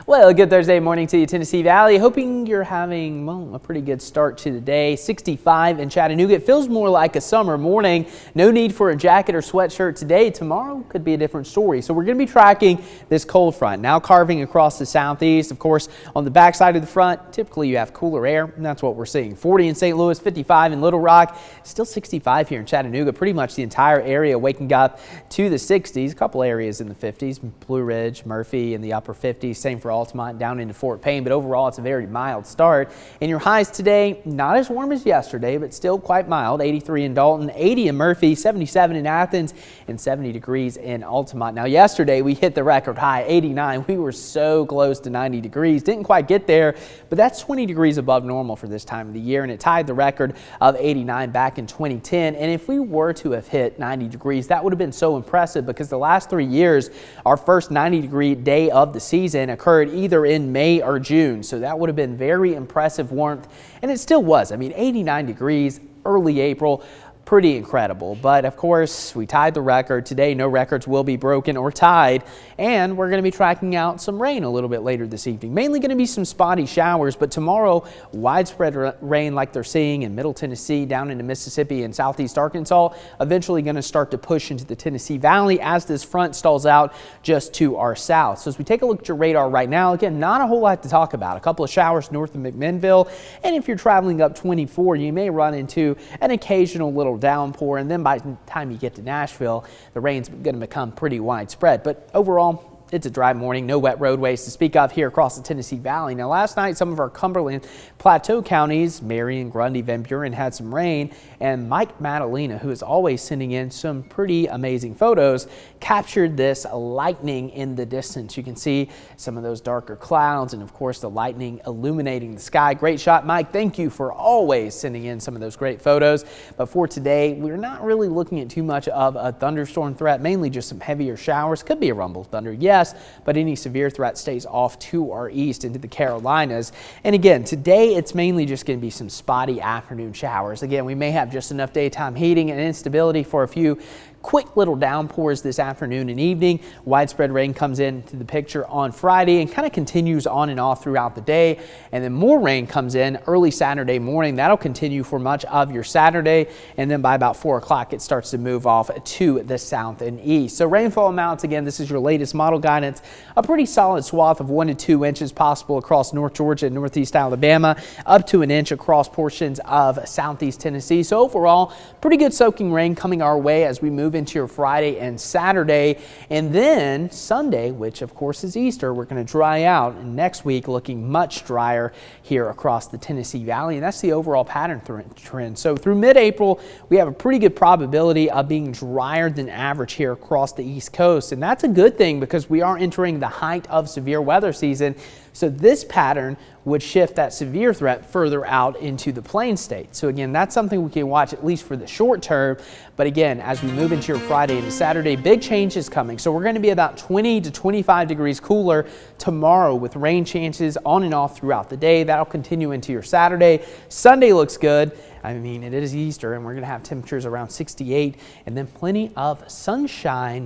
Well, good Thursday morning to you, Tennessee Valley. Hoping you're having, well, a pretty good start to the day. 65 in Chattanooga. It feels more like a summer morning. No need for a jacket or sweatshirt today. Tomorrow could be a different story. So we're going to be tracking this cold front now carving across the southeast. Of course, on the backside of the front, typically you have cooler air, and that's what we're seeing. 40 in St. Louis, 55 in Little Rock, still 65 here in Chattanooga. Pretty much the entire area waking up to the 60s. A couple areas in the 50s, Blue Ridge, Murphy in the upper 50s. Same for Altamont down into Fort Payne, but overall it's a very mild start. And your highs today, not as warm as yesterday, but still quite mild. 83 in Dalton, 80 in Murphy, 77 in Athens, and 70 degrees in Altamont. Now yesterday we hit the record high, 89. We were so close to 90 degrees. Didn't quite get there, but that's 20 degrees above normal for this time of the year, and it tied the record of 89 back in 2010. And if we were to have hit 90 degrees, that would have been so impressive because the last 3 years, our first 90-degree day of the season occurred either in May or June. So that would have been very impressive warmth, and it still was. I mean, 89 degrees early April. Pretty incredible. But of course, we tied the record today. No records will be broken or tied, and we're going to be tracking out some rain a little bit later this evening. Mainly going to be some spotty showers, but tomorrow widespread rain like they're seeing in Middle Tennessee, down into Mississippi and southeast Arkansas. Eventually going to start to push into the Tennessee Valley as this front stalls out just to our south. So as we take a look at your radar right now, again, not a whole lot to talk about. A couple of showers north of McMinnville, and if you're traveling up 24, you may run into an occasional little downpour, and then by the time you get to Nashville, the rain's going to become pretty widespread. But overall, it's a dry morning. No wet roadways to speak of here across the Tennessee Valley. Now, last night, some of our Cumberland Plateau counties, Marion, Grundy, Van Buren, had some rain, and Mike Madalena, who is always sending in some pretty amazing photos, captured this lightning in the distance. You can see some of those darker clouds and, of course, the lightning illuminating the sky. Great shot, Mike. Thank you for always sending in some of those great photos. But for today, we're not really looking at too much of a thunderstorm threat, mainly just some heavier showers. Could be a rumble thunder, yes, but any severe threat stays off to our east into the Carolinas. And again, today it's mainly just going to be some spotty afternoon showers. Again, we may have just enough daytime heating and instability for a few quick little downpours this afternoon and evening. Widespread rain comes into the picture on Friday and kind of continues on and off throughout the day. And then more rain comes in early Saturday morning. That'll continue for much of your Saturday. And then by about 4 o'clock, it starts to move off to the south and east. So rainfall amounts, again, this is your latest model guidance. A pretty solid swath of 1 to 2 inches possible across North Georgia and Northeast Alabama, up to an inch across portions of Southeast Tennessee. So overall, pretty good soaking rain coming our way as we move into your Friday and Saturday, and then Sunday, which of course is Easter, we're going to dry out, and next week looking much drier here across the Tennessee Valley, and that's the overall pattern trend. So through mid-April, we have a pretty good probability of being drier than average here across the East Coast, and that's a good thing because we are entering the height of severe weather season. So this pattern would shift that severe threat further out into the plain state. So again, that's something we can watch at least for the short term. But again, as we move into your Friday and Saturday, big changes coming. So we're going to be about 20 to 25 degrees cooler tomorrow with rain chances on and off throughout the day. That'll continue into your Saturday. Sunday looks good. I mean, it is Easter, and we're going to have temperatures around 68 and then plenty of sunshine